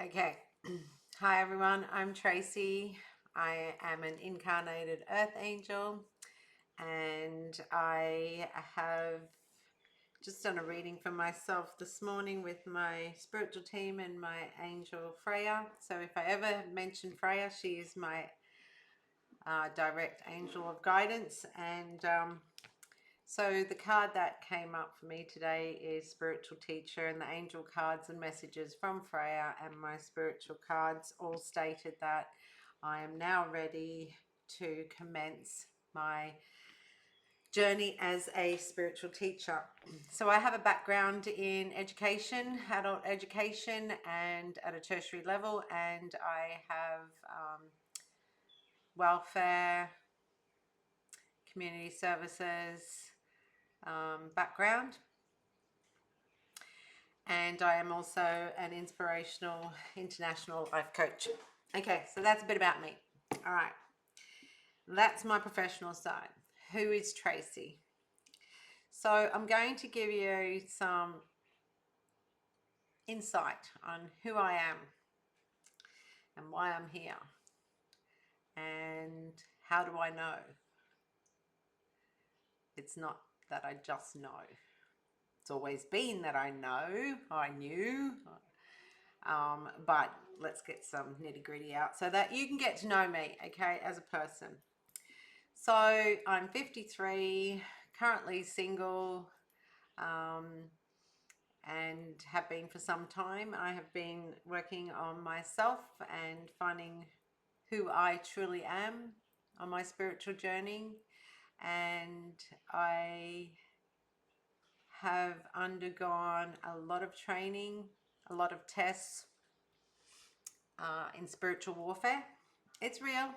Okay. Hi everyone, I'm Tracey. I am an incarnated earth angel and I have just done a reading for myself this morning with my spiritual team and my angel Freya. So if I ever mention Freya, she is my direct angel of guidance. And so the card that came up for me today is Spiritual Teacher, and the angel cards and messages from Freya and my spiritual cards all stated that I am now ready to commence my journey as a spiritual teacher. So I have a background in education, adult education, and at a tertiary level, and I have welfare, community services background. And I am also an inspirational international life coach. Okay, so that's a bit about me. All right, that's my professional side. Who is Tracey? So I'm going to give you some insight on who I am and why I'm here and how do I know. It's not that I just know. It's always been that I knew, but let's get some nitty gritty out so that you can get to know me, okay, as a person. So I'm 53, currently single, and have been for some time. I have been working on myself and finding who I truly am on my spiritual journey, and I have undergone a lot of training, a lot of tests in spiritual warfare. It's real.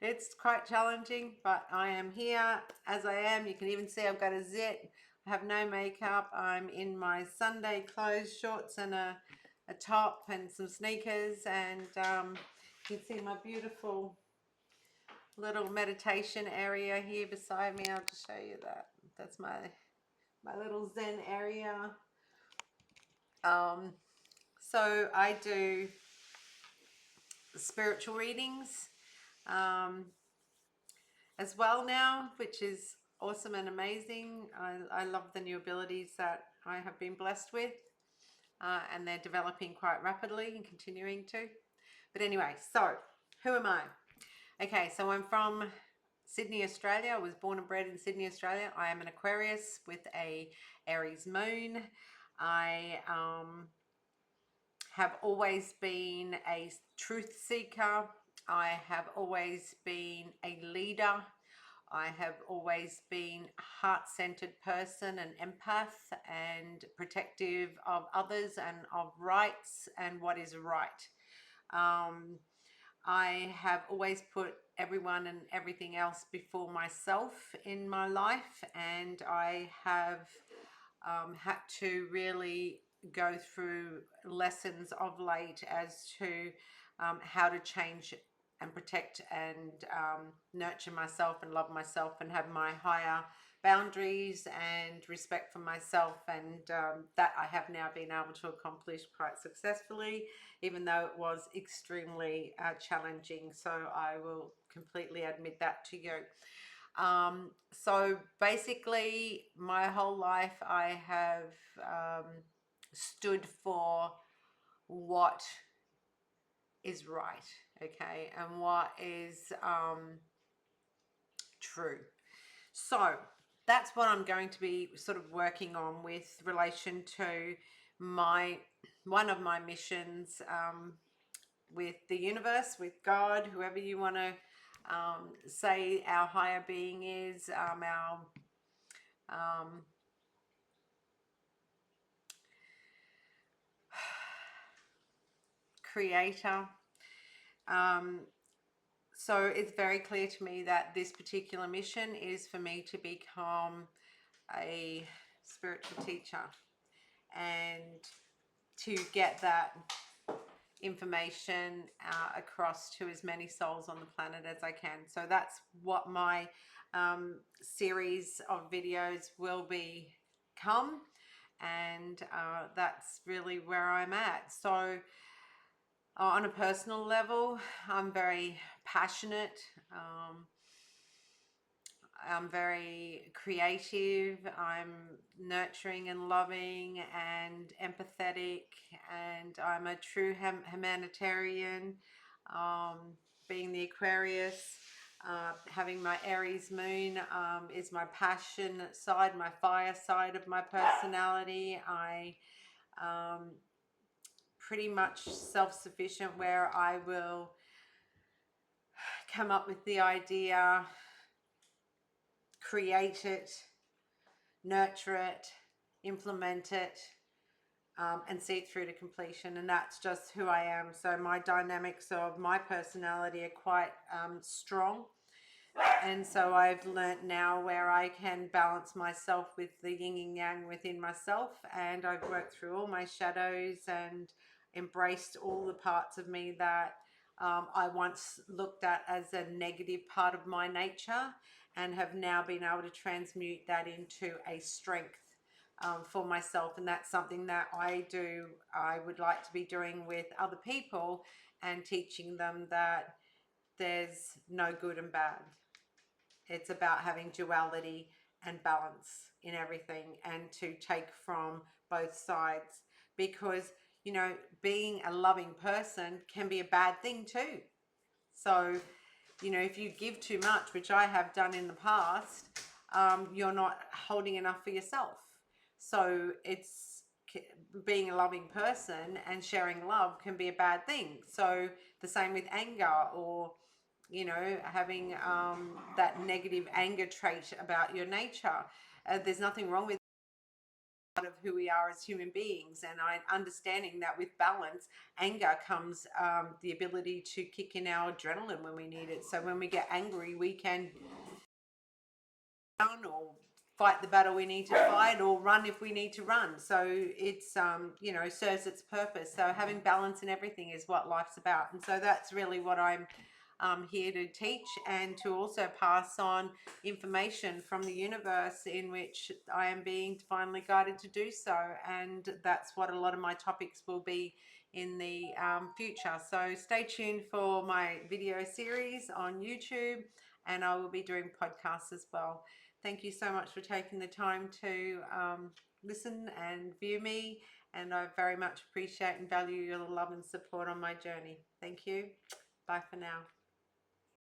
It's quite challenging, but I am here as I am. You can even see I've got a zit. I have no makeup. I'm in my Sunday clothes, shorts and a top and some sneakers, and you can see my beautiful little meditation area here beside me. I'll just show you that. That's my little Zen area. So I do spiritual readings as well now, which is awesome and amazing. I love the new abilities that I have been blessed with, and they're developing quite rapidly and continuing to. But anyway, so who am I? Okay, so I'm from Sydney, Australia. I was born and bred in Sydney, Australia. I am an Aquarius with a Aries moon. I have always been a truth seeker. I have always been a leader. I have always been a heart-centered person, an empath, and protective of others and of rights and what is right. I have always put everyone and everything else before myself in my life, and I have had to really go through lessons of late as to how to change and protect and nurture myself and love myself and have my higher boundaries and respect for myself, and that I have now been able to accomplish quite successfully, even though it was extremely challenging. So I will completely admit that to you. So basically my whole life I have stood for what is right, okay, and what is true. So that's what I'm going to be sort of working on with relation to one of my missions with the universe, with God, whoever you want to say our higher being is, our creator. So it's very clear to me that this particular mission is for me to become a spiritual teacher and to get that information across to as many souls on the planet as I can. So that's what my series of videos will become, and that's really where I'm at. So On a personal level, I'm very passionate. Um, I'm very creative. I'm nurturing and loving and empathetic, and I'm a true humanitarian. Um, Being the Aquarius, having my Aries moon is my passion side, my fire side of my personality. I pretty much self-sufficient, where I will come up with the idea, create it, nurture it, implement it, and see it through to completion. And that's just who I am. So my dynamics of my personality are quite strong. And so I've learnt now where I can balance myself with the yin and yang within myself. And I've worked through all my shadows and embraced all the parts of me that I once looked at as a negative part of my nature, and have now been able to transmute that into a strength for myself. And that's something that I would like to be doing with other people, and teaching them that there's no good and bad. It's about having duality and balance in everything, and to take from both sides, because, you know, being a loving person can be a bad thing too. So, you know, if you give too much, which I have done in the past, you're not holding enough for yourself. So it's being a loving person and sharing love can be a bad thing. So the same with anger, or, you know, having that negative anger trait about your nature. There's nothing wrong with part of who we are as human beings, and I understanding that with balance, anger comes the ability to kick in our adrenaline when we need it. So when we get angry, we can down, or fight the battle we need to fight, or run if we need to run. So it's you know, serves its purpose. So having balance in everything is what life's about. And so that's really what I'm here to teach, and to also pass on information from the universe, in which I am being divinely guided to do so. And that's what a lot of my topics will be in the future. So stay tuned for my video series on YouTube, and I will be doing podcasts as well. Thank you so much for taking the time to listen and view me, and I very much appreciate and value your love and support on my journey. Thank you. Bye for now.